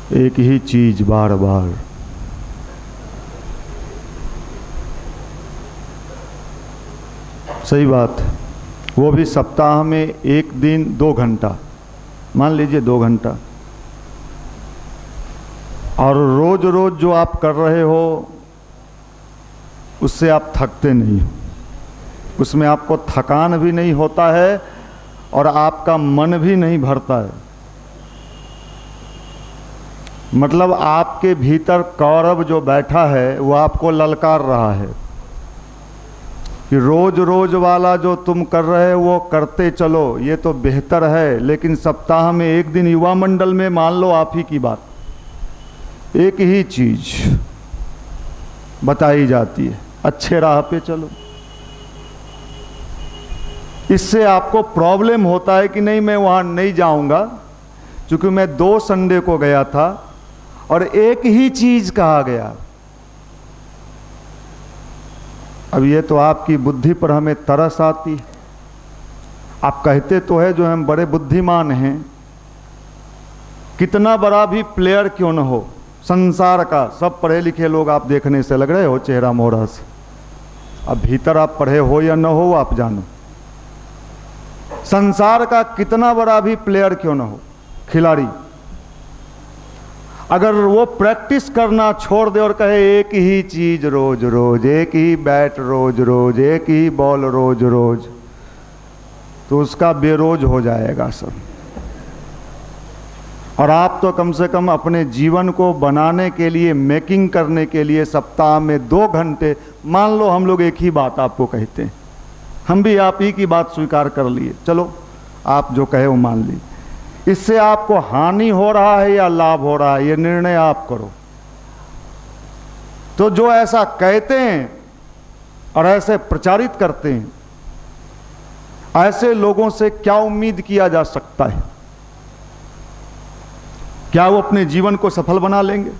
एक ही चीज बार बार। सही बात, वो भी सप्ताह में एक दिन 2 घंटा, मान लीजिए 2 घंटा। और रोज रोज जो आप कर रहे हो उससे आप थकते नहीं हो, उसमें आपको थकान भी नहीं होता है और आपका मन भी नहीं भरता है। मतलब आपके भीतर कौरव जो बैठा है वो आपको ललकार रहा है कि रोज रोज वाला जो तुम कर रहे हो वो करते चलो, ये तो बेहतर है, लेकिन सप्ताह में एक दिन युवा मंडल में मान लो आप ही की बात, एक ही चीज बताई जाती है, अच्छे राह पे चलो। इससे आपको प्रॉब्लम होता है कि नहीं मैं वहां नहीं जाऊंगा, क्योंकि मैं 2 संडे को गया था और एक ही चीज कहा गया। अब ये तो आपकी बुद्धि पर हमें तरस आती है। आप कहते तो है जो हम बड़े बुद्धिमान हैं, कितना बड़ा भी प्लेयर क्यों न हो संसार का, सब पढ़े लिखे लोग आप देखने से लग रहे हो चेहरा मोहरा से, अब भीतर आप पढ़े हो या न हो आप जानो। संसार का कितना बड़ा भी प्लेयर क्यों न हो, खिलाड़ी, अगर वो प्रैक्टिस करना छोड़ दे और कहे एक ही चीज रोज रोज, एक ही बैट रोज रोज, एक ही बॉल रोज रोज, तो उसका बेरोज हो जाएगा सब। और आप तो कम से कम अपने जीवन को बनाने के लिए, मेकिंग करने के लिए सप्ताह में 2 घंटे, मान लो हम लोग एक ही बात आपको कहते हैं, हम भी आप ही की बात स्वीकार कर लिए, चलो आप जो कहे वो मान ली, इससे आपको हानि हो रहा है या लाभ हो रहा है ये निर्णय आप करो। तो जो ऐसा कहते हैं और ऐसे प्रचारित करते हैं, ऐसे लोगों से क्या उम्मीद किया जा सकता है? क्या वो अपने जीवन को सफल बना लेंगे?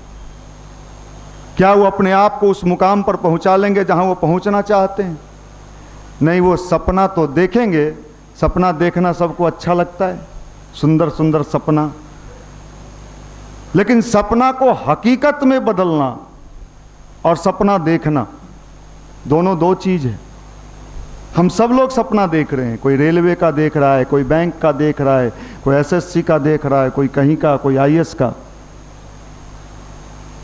क्या वो अपने आप को उस मुकाम पर पहुंचा लेंगे जहां वो पहुंचना चाहते हैं? नहीं, वो सपना तो देखेंगे, सपना देखना सबको अच्छा लगता है, सुंदर सुंदर सपना, लेकिन सपना को हकीकत में बदलना और सपना देखना दोनों 2 चीज है। हम सब लोग सपना देख रहे हैं, कोई रेलवे का देख रहा है, कोई बैंक का देख रहा है, कोई एसएससी का देख रहा है, कोई कहीं का, कोई आईएएस का,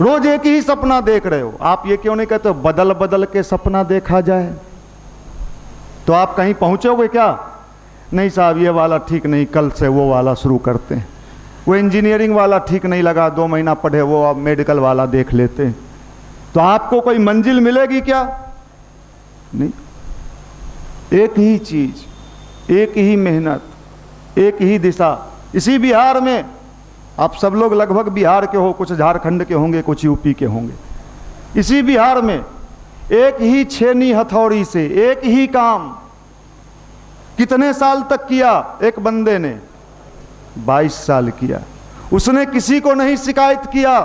रोज एक ही सपना देख रहे हो। आप ये क्यों नहीं कहते हो बदल बदल के सपना देखा जाए? तो आप कहीं पहुंचोगे क्या? नहीं साहब ये वाला ठीक नहीं, कल से वो वाला शुरू करते हैं, वो इंजीनियरिंग वाला ठीक नहीं लगा, 2 महीना पढ़े, वो अब मेडिकल वाला देख लेते हैं। तो आपको कोई मंजिल मिलेगी क्या? नहीं, एक ही चीज, एक ही मेहनत, एक ही दिशा। इसी बिहार में आप सब लोग लगभग बिहार के हो, कुछ झारखंड के होंगे, कुछ यूपी के होंगे। इसी बिहार में एक ही छेनी हथौड़ी से एक ही काम कितने साल तक किया? एक बंदे ने 22 साल किया। उसने किसी को नहीं शिकायत किया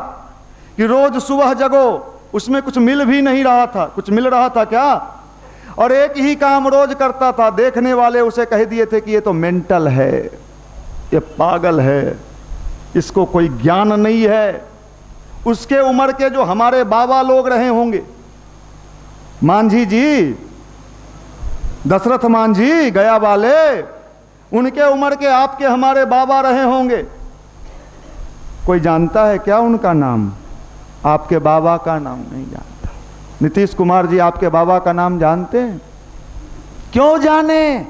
कि रोज सुबह जगो, उसमें कुछ मिल भी नहीं रहा था, कुछ मिल रहा था क्या? और एक ही काम रोज करता था। देखने वाले उसे कह दिए थे कि ये तो मेंटल है, ये पागल है, इसको कोई ज्ञान नहीं है। उसके उम्र के जो हमारे बाबा लोग रहे होंगे, मांझी जी, दशरथ मांझी गया वाले, उनके उम्र के आपके हमारे बाबा रहे होंगे। कोई जानता है क्या उनका नाम? आपके बाबा का नाम नहीं जानता। नीतीश कुमार जी आपके बाबा का नाम जानते हैं? क्यों जाने?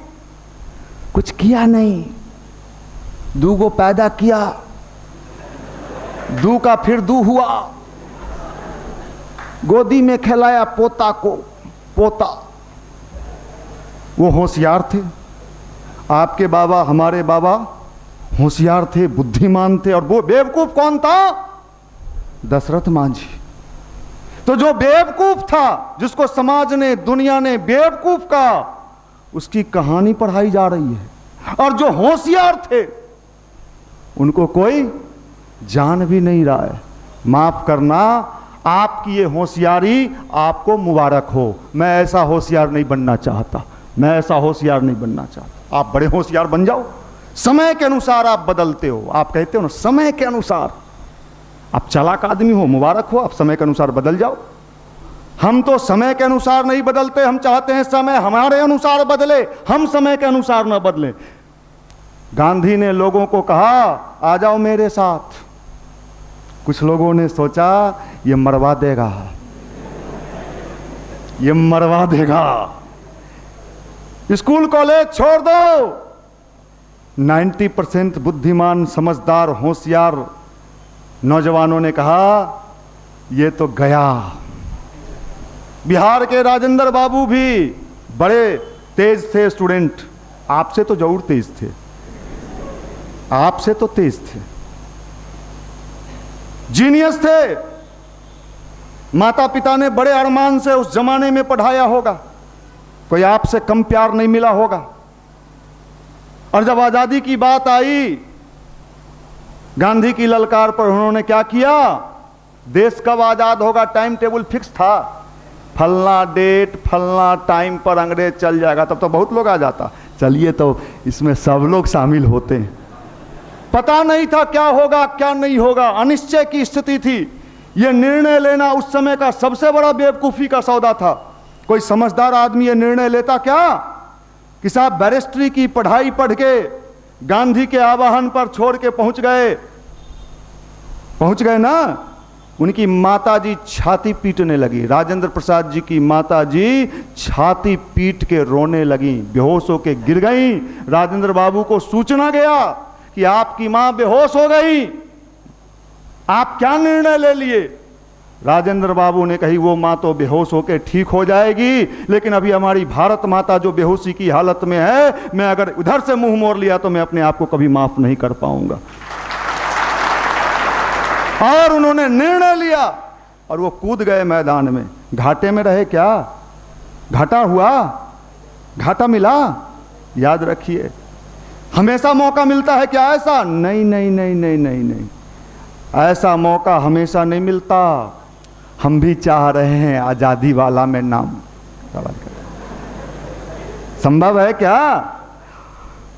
कुछ किया नहीं, 2 गो पैदा किया, 2 का फिर 2 हुआ, गोदी में खिलाया पोता को, पोता। वो होशियार थे। आपके बाबा, हमारे बाबा होशियार थे, बुद्धिमान थे। और वो बेवकूफ कौन था? दशरथ मांझी। तो जो बेवकूफ था, जिसको समाज ने, दुनिया ने बेवकूफ कहा, उसकी कहानी पढ़ाई जा रही है। और जो होशियार थे उनको कोई जान भी नहीं रहा है। माफ करना, आपकी ये होशियारी आपको मुबारक हो। मैं ऐसा होशियार नहीं बनना चाहता, मैं ऐसा होशियार नहीं बनना चाहता। आप बड़े होशियार बन जाओ, समय के अनुसार आप बदलते हो। आप कहते हो ना, समय के अनुसार आप चालाक आदमी हो, मुबारक हो, आप समय के अनुसार बदल जाओ। हम तो समय के अनुसार नहीं बदलते, हम चाहते हैं समय हमारे अनुसार बदले, हम समय के अनुसार न बदले। गांधी ने लोगों को कहा आ जाओ मेरे साथ। कुछ लोगों ने सोचा ये मरवा देगा, ये मरवा देगा, स्कूल कॉलेज छोड़ दो। 90% बुद्धिमान, समझदार, होशियार नौजवानों ने कहा ये तो गया। बिहार के राजेंद्र बाबू भी बड़े तेज थे स्टूडेंट, आपसे तो जरूर तेज थे, आपसे तो तेज थे, जीनियस थे। माता पिता ने बड़े अरमान से उस जमाने में पढ़ाया होगा, कोई आपसे कम प्यार नहीं मिला होगा। और जब आजादी की बात आई, गांधी की ललकार पर उन्होंने क्या किया, देश कब आजाद होगा टाइम टेबल फिक्स था, फलना डेट फलना टाइम पर अंग्रेज चल जाएगा, तब तो बहुत लोग आ जाता, चलिए तो इसमें सब लोग शामिल होते हैं। पता नहीं था क्या होगा क्या नहीं होगा, अनिश्चय की स्थिति थी। यह निर्णय लेना उस समय का सबसे बड़ा बेवकूफी का सौदा था। कोई समझदार आदमी यह निर्णय लेता क्या कि साहब बैरिस्ट्री की पढ़ाई पढ़ के गांधी के आवाहन पर छोड़ के पहुंच गए ना। उनकी माताजी छाती पीटने लगी, राजेंद्र प्रसाद जी की माताजी छाती पीट के रोने लगी, बेहोश होके गिर गई। राजेंद्र बाबू को सूचना गया कि आपकी मां बेहोश हो गई, आप क्या निर्णय ले लिए। राजेंद्र बाबू ने कही वो मां तो बेहोश होकर ठीक हो जाएगी, लेकिन अभी हमारी भारत माता जो बेहोशी की हालत में है, मैं अगर उधर से मुंह मोड़ लिया तो मैं अपने आप को कभी माफ नहीं कर पाऊंगा। और उन्होंने निर्णय लिया और वो कूद गए मैदान में। घाटे में रहे क्या, घाटा हुआ, घाटा मिला। याद रखिए, हमेशा मौका मिलता है क्या ऐसा? नहीं नहीं नहीं नहीं नहीं नहीं, ऐसा मौका हमेशा नहीं मिलता। हम भी चाह रहे हैं आजादी वाला में नाम, संभव है क्या?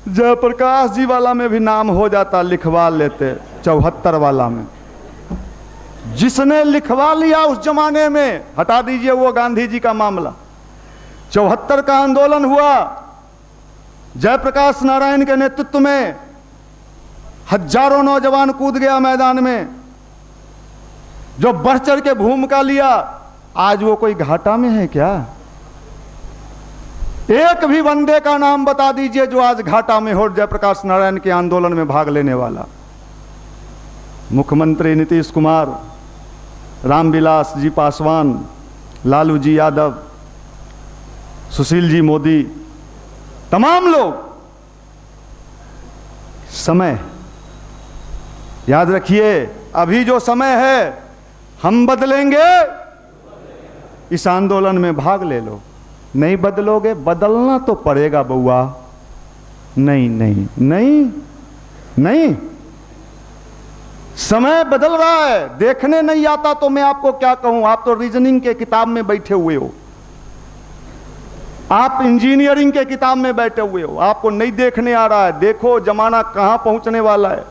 जयप्रकाश जी वाला में भी नाम हो जाता, लिखवा लेते 74 वाला में। जिसने लिखवा लिया उस जमाने में, हटा दीजिए वो गांधी जी का मामला, 74 का आंदोलन हुआ, जयप्रकाश नारायण के नेतृत्व में हजारों नौजवान कूद गया मैदान में, जो बढ़ चढ़ के भूमिका लिया। आज वो कोई घाटा में है क्या? एक भी बंदे का नाम बता दीजिए जो आज घाटा में हो जयप्रकाश नारायण के आंदोलन में भाग लेने वाला। मुख्यमंत्री नीतीश कुमार, रामविलास जी पासवान, लालू जी यादव, सुशील जी मोदी, तमाम लोग। समय याद रखिए, अभी जो समय है हम बदलेंगे, इस आंदोलन में भाग ले लो। नहीं बदलोगे, बदलना तो पड़ेगा बउआ। नहीं नहीं नहीं नहीं, समय बदल रहा है, देखने नहीं आता तो मैं आपको क्या कहूं। आप तो रीजनिंग के किताब में बैठे हुए हो, आप इंजीनियरिंग के किताब में बैठे हुए हो, आपको नहीं देखने आ रहा है। देखो जमाना कहां पहुंचने वाला है।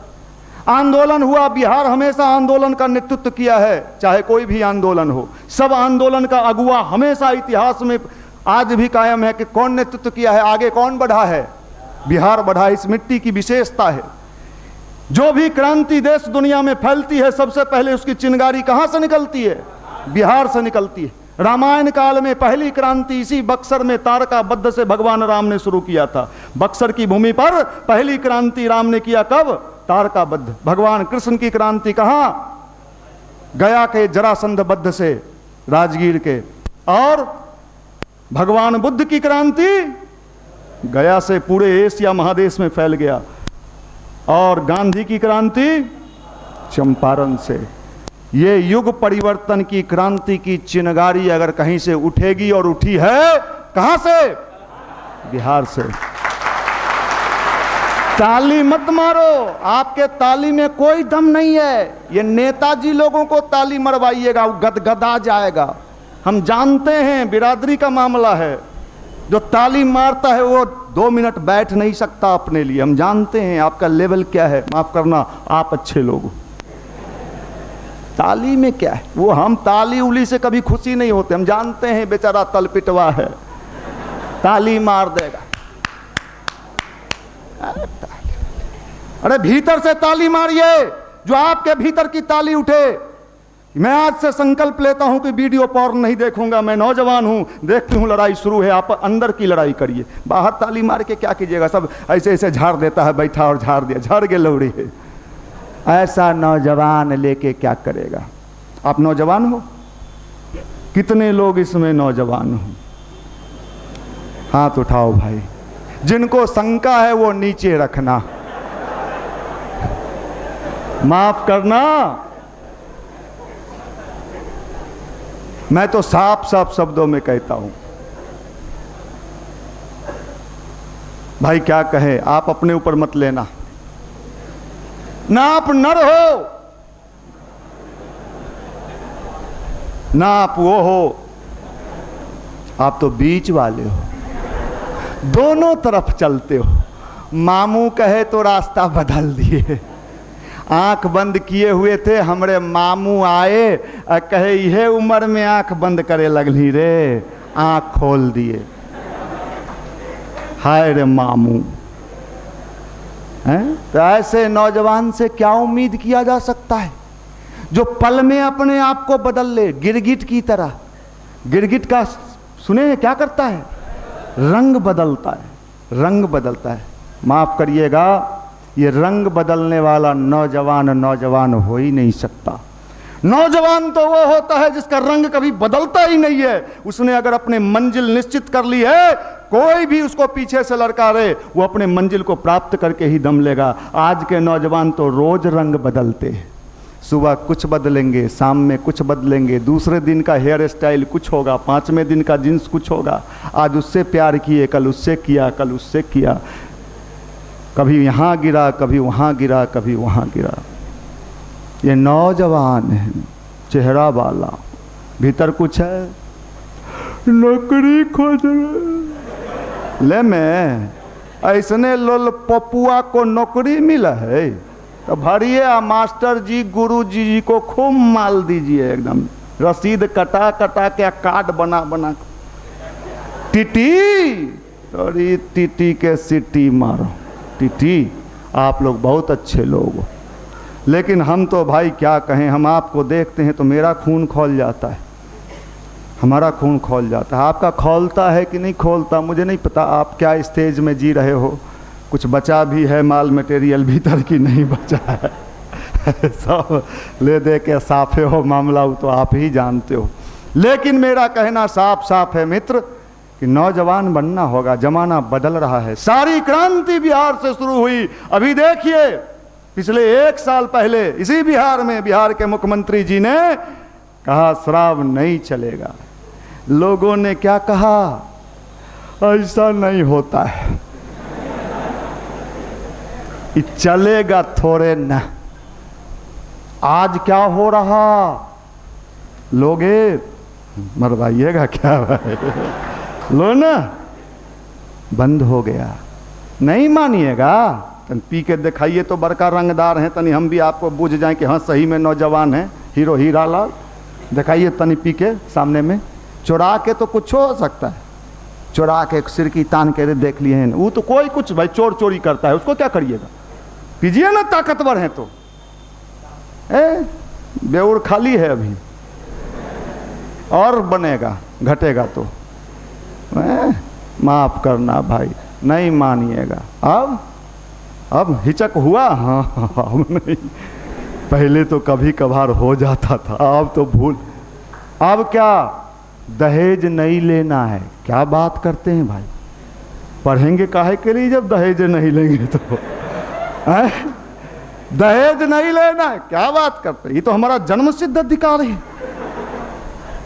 आंदोलन हुआ, बिहार हमेशा आंदोलन का नेतृत्व किया है, चाहे कोई भी आंदोलन हो। सब आंदोलन का अगुवा हमेशा इतिहास में आज भी कायम है कि कौन नेतृत्व किया है, आगे कौन बढ़ा है, बिहार बढ़ा। इस मिट्टी की विशेषता है। जो भी क्रांति देश दुनिया में फैलती है, सबसे पहले उसकी चिंगारी कहां से निकलती है? बिहार से निकलती है। रामायण काल में पहली क्रांति इसी बक्सर में तारकाबद्ध से भगवान राम ने शुरू किया था। बक्सर की भूमि पर पहली क्रांति राम ने किया, कब? तारकाबद्ध। भगवान कृष्ण की क्रांति कहां? गया के जरासंध बद्ध से, राजगीर के। और भगवान बुद्ध की क्रांति गया से पूरे एशिया महादेश में फैल गया। और गांधी की क्रांति चंपारण से। ये युग परिवर्तन की क्रांति की चिनगारी अगर कहीं से उठेगी, और उठी है, कहां से? बिहार से। ताली मत मारो, आपके ताली में कोई दम नहीं है। ये नेताजी लोगों को ताली मरवाइएगा, वो गदगदा जाएगा। हम जानते हैं बिरादरी का मामला है, जो ताली मारता है वो 2 मिनट बैठ नहीं सकता अपने लिए। हम जानते हैं आपका लेवल क्या है, माफ करना, आप अच्छे लोग। ताली में क्या है? वो हम ताली उली से कभी खुशी नहीं होते, हम जानते हैं बेचारा तलपिटवा है, ताली मार देगा। अरे भीतर से ताली मारिए, जो आपके भीतर की ताली उठे। मैं आज से संकल्प लेता हूं कि वीडियो पॉर्न नहीं देखूंगा, मैं नौजवान हूं, देखती हूं लड़ाई शुरू है, आप अंदर की लड़ाई करिए, बाहर ताली मार के क्या कीजिएगा? सब ऐसे ऐसे झाड़ देता है, बैठा और झाड़ दिया, झाड़ के लौड़ी है। ऐसा नौजवान लेके क्या करेगा? आप नौजवान हो? कितने लोग इसमें नौजवान हो? हाथ उठाओ भाई, जिनको शंका है वो नीचे रखना, माफ करना। मैं तो साफ साफ शब्दों में कहता हूं भाई, क्या कहे, आप अपने ऊपर मत लेना ना, आप नर हो ना आप वो हो, आप तो बीच वाले हो, दोनों तरफ चलते हो। मामू कहे तो रास्ता बदल दिए, आंख बंद किए हुए थे, हमरे मामू आए कहे यह उम्र में आंख बंद करे लगली रे, आंख खोल दिए। हाय रे मामू हैं? तो ऐसे नौजवान से क्या उम्मीद किया जा सकता है जो पल में अपने आप को बदल ले, गिरगिट की तरह। गिरगिट का सुने क्या करता है? रंग बदलता है, रंग बदलता है। माफ करिएगा, ये रंग बदलने वाला नौजवान नौजवान हो ही नहीं सकता। नौजवान तो वो होता है जिसका रंग कभी बदलता ही नहीं है। उसने अगर अपने मंजिल निश्चित कर ली है, कोई भी उसको पीछे से लड़कारे, वो अपने मंजिल को प्राप्त करके ही दम लेगा। आज के नौजवान तो रोज रंग बदलते हैं, सुबह कुछ बदलेंगे, शाम में कुछ बदलेंगे, दूसरे दिन का हेयर स्टाइल कुछ होगा, पांचवें दिन का जींस कुछ होगा। आज उससे प्यार किए, कल उससे किया, कल उससे किया, कभी यहाँ गिरा, कभी वहाँ गिरा, कभी वहाँ गिरा। ये नौजवान है, चेहरा वाला, भीतर कुछ है, नौकरी खोज ले में ऐसने लोल पपुआ को नौकरी मिला है तो भरिए, मास्टर जी गुरु जी को खूब माल दीजिए, एकदम रसीद कटा कटा के कार्ड बना बना। टीटी थोड़ी टीटी के सीटी मारो, टीटी आप लोग बहुत अच्छे लोग हो, लेकिन हम तो भाई क्या कहें, हम आपको देखते हैं तो मेरा खून खौल जाता है, हमारा खून खौल जाता है। आपका खौलता है कि नहीं खौलता मुझे नहीं पता, आप क्या स्टेज में जी रहे हो, कुछ बचा भी है माल मटेरियल भीतर की नहीं बचा है सब ले दे के साफे हो मामला, तो आप ही जानते हो। लेकिन मेरा कहना साफ साफ है मित्र कि नौजवान बनना होगा, जमाना बदल रहा है। सारी क्रांति बिहार से शुरू हुई। अभी देखिए पिछले 1 साल पहले इसी बिहार में बिहार के मुख्यमंत्री जी ने कहा शराब नहीं चलेगा। लोगों ने क्या कहा, ऐसा नहीं होता है, ये चलेगा थोड़े न। आज क्या हो रहा, लोगे मरवाइएगा क्या भाई, लो ना, बंद हो गया। नहीं मानिएगा तन पी के दिखाइए तो बड़का रंगदार हैं, तनी हम भी आपको बुझ जाएं कि हाँ सही में नौजवान हैं, हीरो हीरा लाल। दिखाइए तनी पी के सामने में, चुरा के तो कुछ हो सकता है, चुरा के एक सिर की तान के देख लिए हैं, वो तो कोई कुछ भाई चोर चोरी करता है, उसको क्या करिएगा, पीजिए ना, ताकतवर हैं तो। बेउर खाली है अभी, और बनेगा घटेगा तो। माफ करना भाई, नहीं मानिएगा। अब हिचक हुआ, हाँ अब नहीं, पहले तो कभी कभार हो जाता था, अब तो भूल। अब क्या दहेज नहीं लेना है, क्या बात करते हैं भाई, पढ़ेंगे काहे के लिए जब दहेज नहीं लेंगे तो दहेज नहीं लेना है, क्या बात करते हैं, ये तो हमारा जन्म सिद्ध अधिकार है,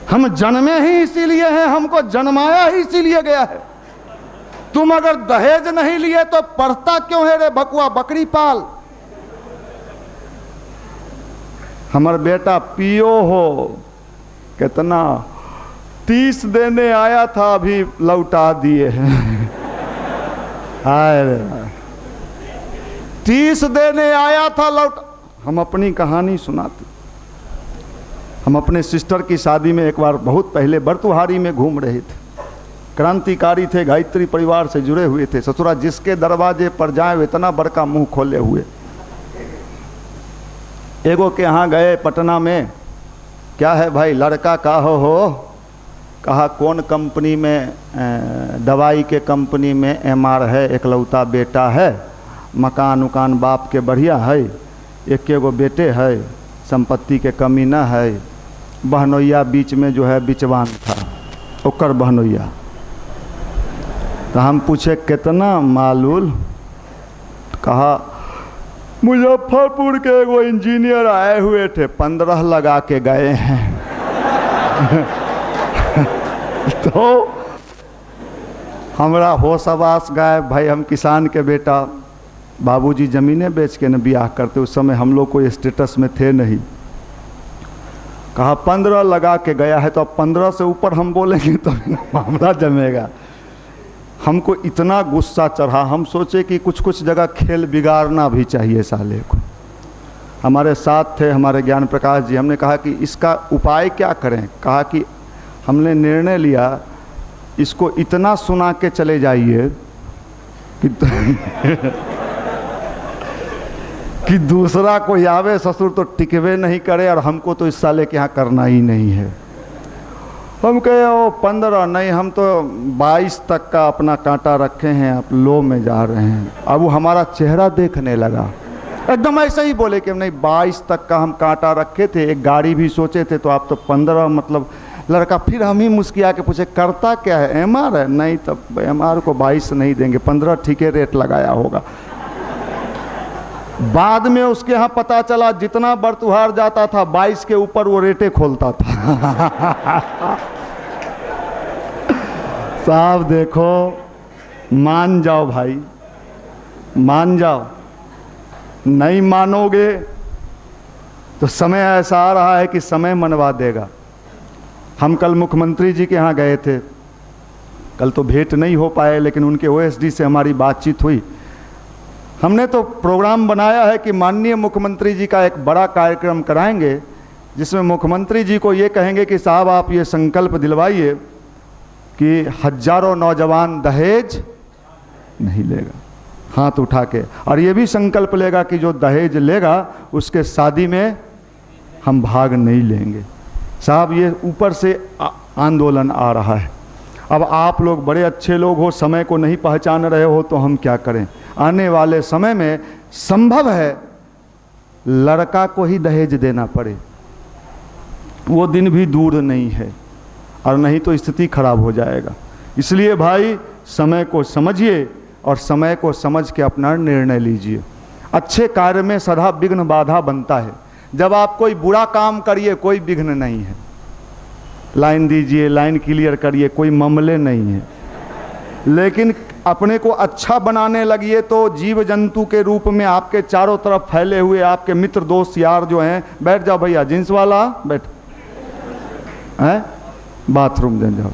हम जन्मे ही इसीलिए हैं, हमको जन्माया ही इसीलिए गया है। तुम अगर दहेज नहीं लिए तो पढ़ता क्यों है रे बकुआ, बकरी पाल। हमारा बेटा पियो हो, कितना 30 देने आया था, अभी लौटा दिए हैं। हाय रे 30 देने आया था, लौट। हम अपनी कहानी सुनाते, हम अपने सिस्टर की शादी में एक बार बहुत पहले बरतुहारी में घूम रहे थे। क्रांतिकारी थे, गायत्री परिवार से जुड़े हुए थे। ससुरा जिसके दरवाजे पर जाए वो इतना बड़का मुंह खोले हुए। एगो के यहाँ गए पटना में, क्या है भाई लड़का का हो? कहा कौन कंपनी में? दवाई के कंपनी में एमआर है, एकलौता बेटा है, मकान उकान बाप के बढ़िया है, एक एगो बेटे है, संपत्ति के कमी न है। बहनोइया बीच में जो है बिचवान था, ओकर बहनोइया। तो हम पूछे कितना मालूल? कहा मुजफ्फरपुर के एगो इंजीनियर आए हुए थे, 15 लगा के गए हैं। तो हमरा होशवास गए भाई, हम किसान के बेटा, बाबूजी ज़मीनें बेच के न ब्याह करते। उस समय हम लोग कोई स्टेटस में थे नहीं। कहा 15 लगा के गया है, तो अब 15 से ऊपर हम बोलेंगे तो मामला जमेगा। हमको इतना गुस्सा चढ़ा, हम सोचे कि कुछ जगह खेल बिगाड़ना भी चाहिए साले को। हमारे साथ थे हमारे ज्ञान प्रकाश जी, हमने कहा कि इसका उपाय क्या करें? कहा कि हमने निर्णय लिया इसको इतना सुना के चले जाइए कि दूसरा कोई आवे ससुर तो टिकवे नहीं करे, और हमको तो इस साले के यहाँ करना ही नहीं है। हम कहे ओ 15 नहीं, हम तो 22 तक का अपना कांटा रखे हैं, आप लो में जा रहे हैं। अब वो हमारा चेहरा देखने लगा, एकदम ऐसे ही बोले कि हम नहीं 22 तक का हम कांटा रखे थे, एक गाड़ी भी सोचे थे, तो आप तो 15 मतलब। लड़का फिर हम ही मुस्किया के पूछे करता क्या है? एमआर है? नहीं, तब एमआर को 22 नहीं देंगे, 15 ठीक है रेट लगाया होगा। बाद में उसके यहाँ पता चला जितना बरतुहार जाता था 22 के ऊपर वो रेटे खोलता था। साहब देखो, मान जाओ भाई, मान जाओ। नहीं मानोगे तो समय ऐसा आ रहा है कि समय मनवा देगा। हम कल मुख्यमंत्री जी के यहाँ गए थे, कल तो भेंट नहीं हो पाए, लेकिन उनके ओएसडी से हमारी बातचीत हुई। हमने तो प्रोग्राम बनाया है कि माननीय मुख्यमंत्री जी का एक बड़ा कार्यक्रम कराएंगे, जिसमें मुख्यमंत्री जी को ये कहेंगे कि साहब आप ये संकल्प दिलवाइए कि हजारों नौजवान दहेज नहीं लेगा, हाथ उठा के, और ये भी संकल्प लेगा कि जो दहेज लेगा उसके शादी में हम भाग नहीं लेंगे। साहब ये ऊपर से आंदोलन आ रहा है। अब आप लोग बड़े अच्छे लोग हो, समय को नहीं पहचान रहे हो, तो हम क्या करें? आने वाले समय में संभव है लड़का को ही दहेज देना पड़े, वो दिन भी दूर नहीं है, और नहीं तो स्थिति खराब हो जाएगा। इसलिए भाई समय को समझिए और समय को समझ के अपना निर्णय लीजिए। अच्छे कार्य में सदा विघ्न बाधा बनता है। जब आप कोई बुरा काम करिए कोई विघ्न नहीं है, लाइन दीजिए, लाइन क्लियर करिए, कोई मामले नहीं है। लेकिन अपने को अच्छा बनाने लगिए तो जीव जंतु के रूप में आपके चारों तरफ फैले हुए आपके मित्र दोस्त यार जो हैं, बैठ जाओ भैया, जींस वाला बैठ, हैं बाथरूम दे जाओ,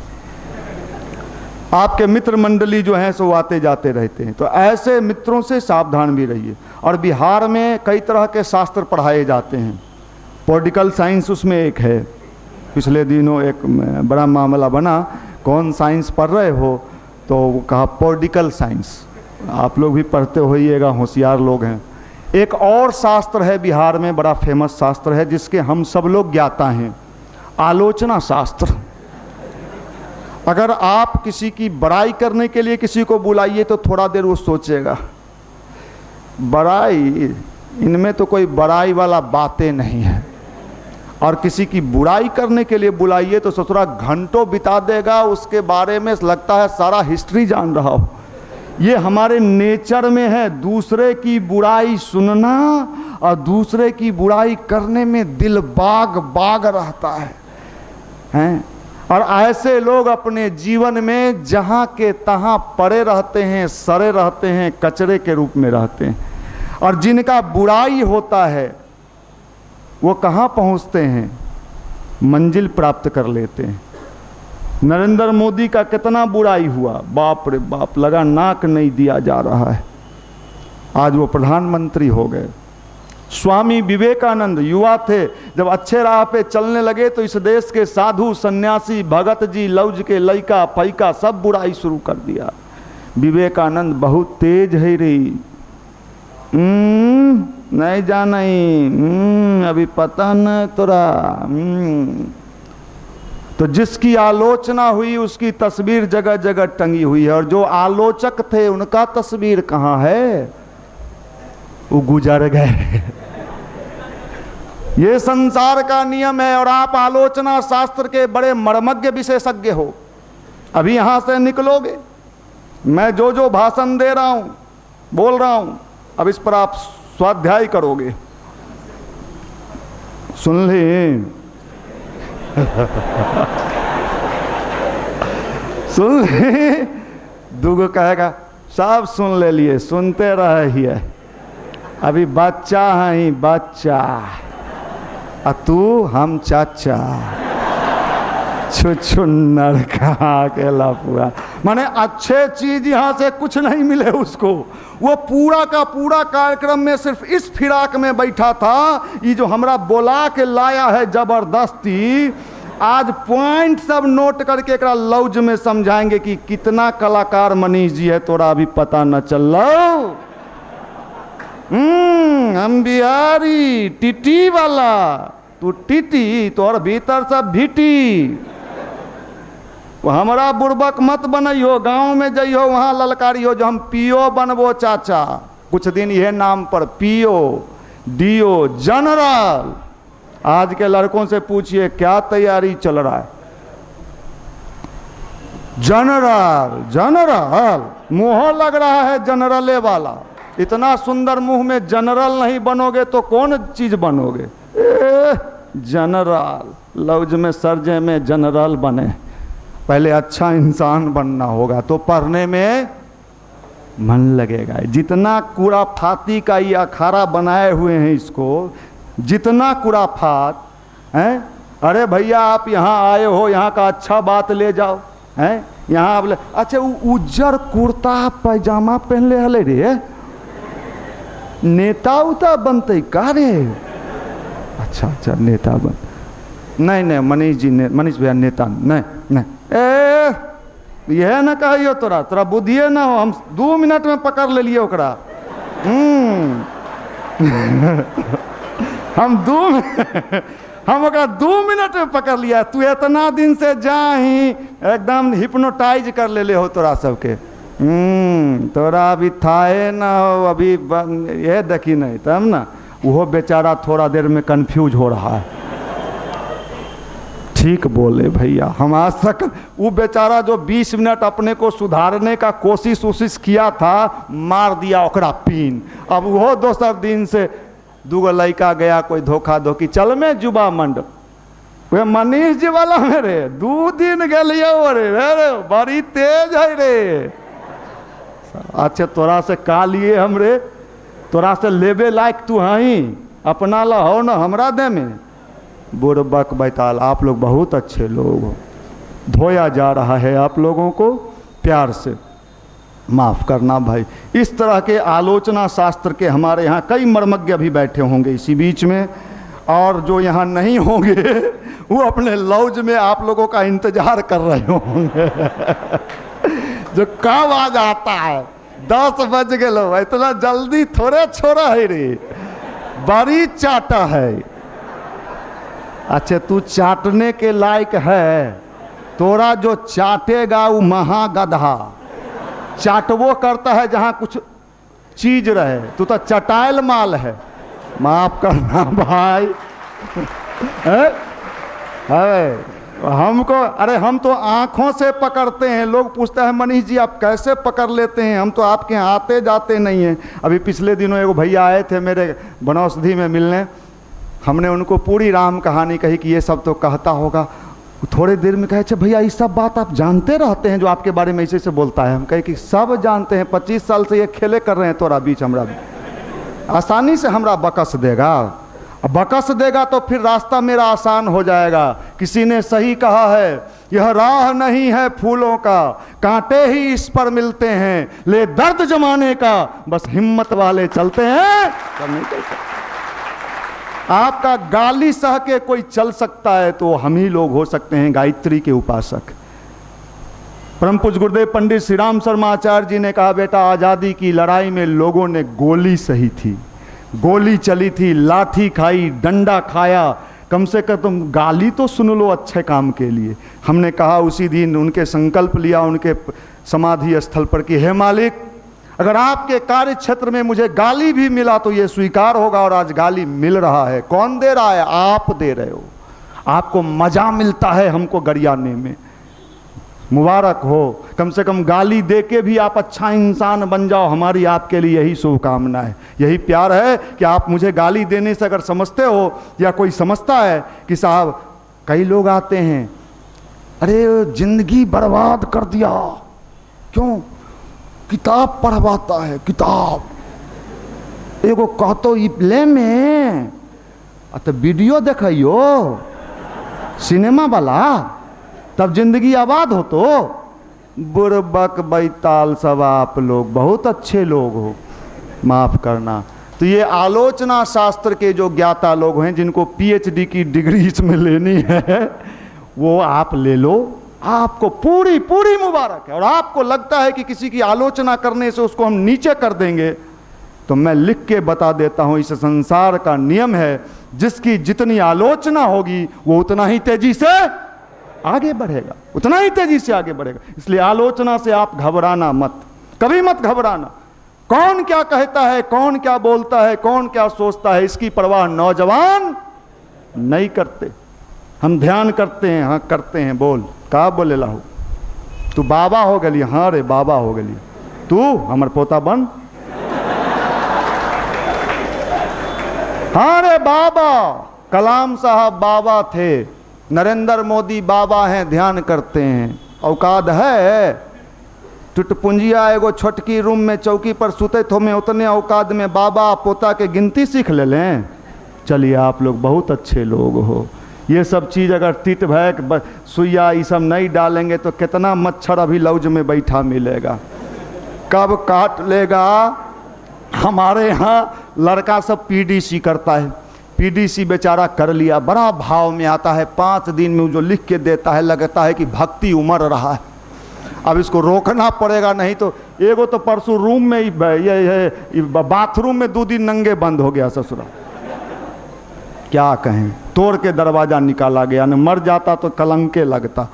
आपके मित्र मंडली जो हैं सो आते जाते रहते हैं। तो ऐसे मित्रों से सावधान भी रहिए। और बिहार में कई तरह के शास्त्र पढ़ाए जाते हैं, पॉलिटिकल साइंस उसमें एक है। पिछले दिनों एक बड़ा मामला बना, कौन साइंस पढ़ रहे हो? तो वो कहा पॉलिटिकल साइंस। आप लोग भी पढ़ते होइएगा, होशियार लोग हैं। एक और शास्त्र है बिहार में, बड़ा फेमस शास्त्र है जिसके हम सब लोग ज्ञाता हैं, आलोचना शास्त्र। अगर आप किसी की बड़ाई करने के लिए किसी को बुलाइए तो थोड़ा देर वो सोचेगा, बड़ाई, इनमें तो कोई बड़ाई वाला बातें नहीं है। और किसी की बुराई करने के लिए बुलाइए तो ससुरा घंटों बिता देगा उसके बारे में, लगता है सारा हिस्ट्री जान रहा हो। ये हमारे नेचर में है, दूसरे की बुराई सुनना और दूसरे की बुराई करने में दिल बाग बाग रहता है, हैं? और ऐसे लोग अपने जीवन में जहाँ के तहाँ पड़े रहते हैं, सड़े रहते हैं, कचरे के रूप में रहते हैं। और जिनका बुराई होता है वो कहाँ पहुँचते हैं? मंजिल प्राप्त कर लेते हैं। नरेंद्र मोदी का कितना बुराई हुआ, बाप रे बाप, लगा नाक नहीं दिया जा रहा है। आज वो प्रधानमंत्री हो गए। स्वामी विवेकानंद युवा थे, जब अच्छे राह पे चलने लगे तो इस देश के साधु सन्यासी भगत जी लौज के लइका पैका सब बुराई शुरू कर दिया। विवेकानंद बहुत तेज है रही, नहीं जाना ही, अभी पता न तोरा। तो जिसकी आलोचना हुई उसकी तस्वीर जगह जगह टंगी हुई है, और जो आलोचक थे उनका तस्वीर कहाँ है, वो गुजर गए। ये संसार का नियम है। और आप आलोचना शास्त्र के बड़े मर्मज्ञ विशेषज्ञ हो। अभी यहां से निकलोगे, मैं जो जो भाषण दे रहा हूं बोल रहा हूं, अब इस पर आप स्वाध्याय करोगे। सुन ले सुन ले, दुगो कहेगा सब सुन ले लिए, सुनते रहिए, अभी बच्चा है ही बच्चा, आ तू हम चाचा, छुछुन्नर कहा के लफुआ। माने अच्छे चीज यहां से कुछ नहीं मिले उसको। वो पूरा का पूरा कार्यक्रम में सिर्फ इस फिराक में बैठा था, ये जो हमरा बोला के लाया है जबरदस्ती, आज पॉइंट सब नोट करके एकरा लौज में समझाएंगे कि कितना कलाकार मनीष जी है, तोरा अभी पता न चल। हम बिहारी टीटी वाला, तू टीटी, तोर भीतर सब भीटी। वो हमारा बुर्बक मत बनइयो, गांव में जइयो वहां ललकारियो जो हम पीओ बनबो चाचा, कुछ दिन यह नाम पर पीओ डीओ जनरल। आज के लड़कों से पूछिए क्या तैयारी चल रहा है, जनरल जनरल, मुंह लग रहा है जनरले वाला। इतना सुंदर मुंह में जनरल नहीं बनोगे तो कौन चीज बनोगे। जनरल, लौज में सरजे में जनरल बने। पहले अच्छा इंसान बनना होगा तो पढ़ने में मन लगेगा। जितना कुराफाती का ये अखाड़ा बनाए हुए हैं इसको, जितना कुराफात हैं, अरे भैया आप यहाँ आए हो, यहाँ का अच्छा बात ले जाओ, हैं यहाँ आप अच्छा उज्जर कुर्ता पैजामा पहन ले हले रे, नेता उता बनते का रे। अच्छा अच्छा नेता बन, नहीं नहीं मनीष जी ने, मनीष भैया नेता नहीं नहीं, यह ना कहियो तोरा, तोरा बुद्धिए ना हो, हम 2 मिनट में पकड़ ले लिए ओकरा। हम ओकरा 2 मिनट में पकड़ लिया। तू इतना दिन से जा ही एकदम हिप्नोटाइज कर ले हो तोरा सबके। तोरा अभी थाए ना हो, अभी ये देखी नहीं तब ना, वो बेचारा थोड़ा देर में कंफ्यूज हो रहा है। ठीक बोले भैया, हम आज तक वो बेचारा जो 20 मिनट अपने को सुधारने का कोशिश किया था, मार दिया ओकरा पीन। अब वो दोसर दिन से दूगो लड़का गया कोई धोखा धोखी, चल में जुबा मंडप, वे मनीष जी वाला मेरे 2 दिन गलिए रे, बड़ी तेज है रे। अच्छा तोरा से का लिए हमरे, तोरा से लेबे लायक तू हई, अपना ला हो ना हमरा दे में। बुड़बक बैताल, आप लोग बहुत अच्छे लोग हो, धोया जा रहा है आप लोगों को, प्यार से माफ़ करना भाई। इस तरह के आलोचना शास्त्र के हमारे यहाँ कई मर्मज्ञ भी बैठे होंगे इसी बीच में, और जो यहाँ नहीं होंगे वो अपने लौज में आप लोगों का इंतजार कर रहे होंगे जो कब आ जाता है। 10 बज गए लो, इतना जल्दी थोड़े छोड़ा है रे, बड़ी चाटा है। अच्छा तू चाटने के लायक है, तोरा जो चाटेगा वो महागधा। चाटवो करता है जहाँ कुछ चीज रहे, तू तो चटाइल माल है। माफ करना भाई हमको, अरे हम तो आँखों से पकड़ते हैं। लोग पूछते हैं मनीष जी आप कैसे पकड़ लेते हैं, हम तो आपके यहाँ आते जाते नहीं हैं। अभी पिछले दिनों एगो भैया आए थे मेरे बनौषधि में मिलने, हमने उनको पूरी राम कहानी कही कि ये सब तो कहता होगा। थोड़े देर में कहे भैया ये सब बात आप जानते रहते हैं जो आपके बारे में ऐसे ऐसे बोलता है। हम कहे कि सब जानते हैं, 25 साल से ये खेले कर रहे हैं तोरा बीच, हमरा आसानी से हमरा बकस देगा। अब बकस देगा तो फिर रास्ता मेरा आसान हो जाएगा। किसी ने सही कहा है, यह राह नहीं है फूलों का, कांटे ही इस पर मिलते हैं, ले दर्द जमाने का, बस हिम्मत वाले चलते हैं, सब नहीं चलते। आपका गाली सह के कोई चल सकता है तो हम ही लोग हो सकते हैं गायत्री के उपासक। परम पूज्य गुरुदेव पंडित श्री राम शर्मा आचार्य जी ने कहा, बेटा आज़ादी की लड़ाई में लोगों ने गोली सही थी, गोली चली थी, लाठी खाई, डंडा खाया, कम से कम तुम गाली तो सुन लो अच्छे काम के लिए। हमने कहा उसी दिन उनके संकल्प लिया उनके समाधि स्थल पर कि हे मालिक, अगर आपके कार्य क्षेत्र में मुझे गाली भी मिला तो ये स्वीकार होगा। और आज गाली मिल रहा है। कौन दे रहा है? आप दे रहे हो। आपको मजा मिलता है हमको गरियाने में। मुबारक हो। कम से कम गाली दे के भी आप अच्छा इंसान बन जाओ। हमारी आपके लिए यही शुभकामना है, यही प्यार है कि आप मुझे गाली देने से अगर समझते हो या कोई समझता है कि साहब, कई लोग आते हैं, अरे जिंदगी बर्बाद कर दिया, क्यों? किताब पढ़वाता है, किताब एगो कहतो ले में तो वीडियो देखियो सिनेमा वाला, तब जिंदगी आबाद हो। तो बुरबक बैताल सब आप लोग बहुत अच्छे लोग हो, माफ करना। तो ये आलोचना शास्त्र के जो ज्ञाता लोग हैं, जिनको पीएचडी की डिग्री इसमें लेनी है, वो आप ले लो। आपको पूरी पूरी मुबारक है। और आपको लगता है कि किसी की आलोचना करने से उसको हम नीचे कर देंगे, तो मैं लिख के बता देता हूं, इस संसार का नियम है, जिसकी जितनी आलोचना होगी वो उतना ही तेजी से आगे बढ़ेगा, उतना ही तेजी से आगे बढ़ेगा। इसलिए आलोचना से आप घबराना मत, कभी मत घबराना। कौन क्या कहता है, कौन क्या बोलता है, कौन क्या सोचता है, इसकी परवाह नौजवान नहीं करते। हम ध्यान करते हैं। हाँ करते हैं। बोल का बोले लाहू, तू बाबा हो गली? हाँ रे बाबा हो गली। तू हमर पोता बन? हाँ रे बाबा। कलाम साहब बाबा थे, नरेंद्र मोदी बाबा हैं, ध्यान करते हैं। औकात है? टुटपुंजिया एगो छोटकी रूम में चौकी पर सुते थो में, उतने औकात में बाबा पोता के गिनती सीख ले लें। चलिए आप लोग बहुत अच्छे लोग हो। ये सब चीज़ अगर तित भैक सुइया ये सब नहीं डालेंगे तो कितना मच्छर अभी लौज में बैठा मिलेगा, कब काट लेगा। हमारे यहाँ लड़का सब पीडीसी करता है, पीडीसी बेचारा कर लिया, बड़ा भाव में आता है, 5 दिन में जो लिख के देता है लगता है कि भक्ति उमड़ रहा है। अब इसको रोकना पड़ेगा, नहीं तो एगो तो परसों रूम में ये बाथरूम में 2 दिन नंगे बंद हो गया ससुरा। क्या कहें, तोड़ के दरवाज़ा निकाला गया, न मर जाता तो कलंके लगता।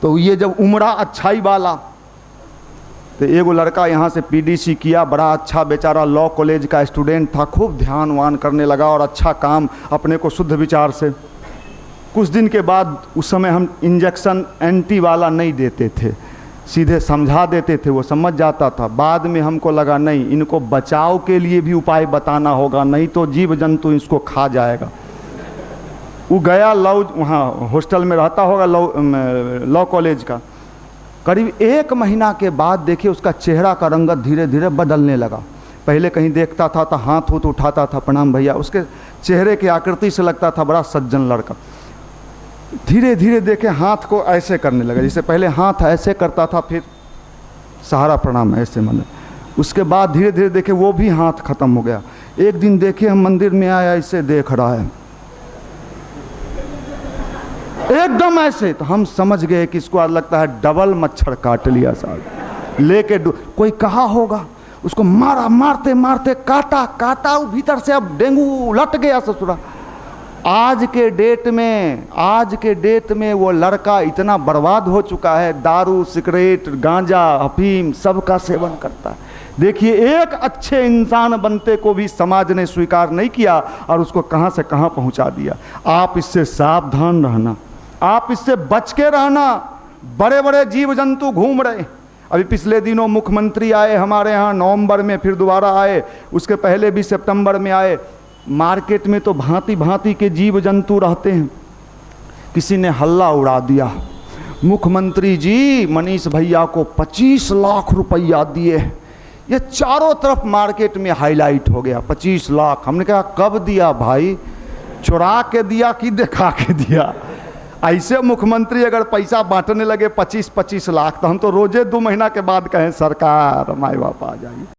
तो ये जब उमड़ा अच्छाई वाला, तो एगो लड़का यहाँ से पीडीसी किया, बड़ा अच्छा बेचारा लॉ कॉलेज का स्टूडेंट था, खूब ध्यान वान करने लगा और अच्छा काम अपने को शुद्ध विचार से। कुछ दिन के बाद, उस समय हम इंजेक्शन एंटी वाला नहीं देते थे, सीधे समझा देते थे, वो समझ जाता था। बाद में हमको लगा नहीं, इनको बचाव के लिए भी उपाय बताना होगा, नहीं तो जीव जंतु इसको खा जाएगा। वो गया लॉज, वहाँ हॉस्टल में रहता होगा लॉ कॉलेज का। करीब 1 महीना के बाद देखिए उसका चेहरा का रंगत धीरे धीरे बदलने लगा। पहले कहीं देखता था तो हाथ उठाता था, प्रणाम भैया, उसके चेहरे की आकृति से लगता था बड़ा सज्जन लड़का। धीरे धीरे देखे हाथ को ऐसे करने लगा, जैसे पहले हाथ ऐसे करता था, फिर सहारा प्रणाम ऐसे, मतलब उसके बाद धीरे धीरे देखे वो भी हाथ खत्म हो गया। एक दिन देखे हम मंदिर में आया, ऐसे देख रहा है एकदम ऐसे, तो हम समझ गए कि इसको आज लगता है डबल मच्छर काट लिया साहब। लेके कोई कहा होगा, उसको मारा, मारते मारते काटा काटा, भीतर से अब डेंगू लट गया ससुरा। आज के डेट में वो लड़का इतना बर्बाद हो चुका है, दारू, सिगरेट, गांजा, अफीम सबका सेवन करता है। देखिए, एक अच्छे इंसान बनते को भी समाज ने स्वीकार नहीं किया और उसको कहां से कहां पहुंचा दिया। आप इससे सावधान रहना, आप इससे बच के रहना। बड़े बड़े जीव जंतु घूम रहे। अभी पिछले दिनों मुख्यमंत्री आए हमारे यहाँ, नवंबर में फिर दोबारा आए, उसके पहले भी सितंबर में आए। मार्केट में तो भांति भांति के जीव जंतु रहते हैं। किसी ने हल्ला उड़ा दिया, मुख्यमंत्री जी मनीष भैया को 25 लाख रुपया दिए। ये चारों तरफ मार्केट में हाईलाइट हो गया, 25 लाख। हमने कहा कब दिया भाई, चुरा के दिया कि दिखा के दिया? ऐसे मुख्यमंत्री अगर पैसा बांटने लगे 25-25 लाख, तो हम तो रोजे 2 महीना के बाद कहें सरकार हमारे बाप आ जाइए।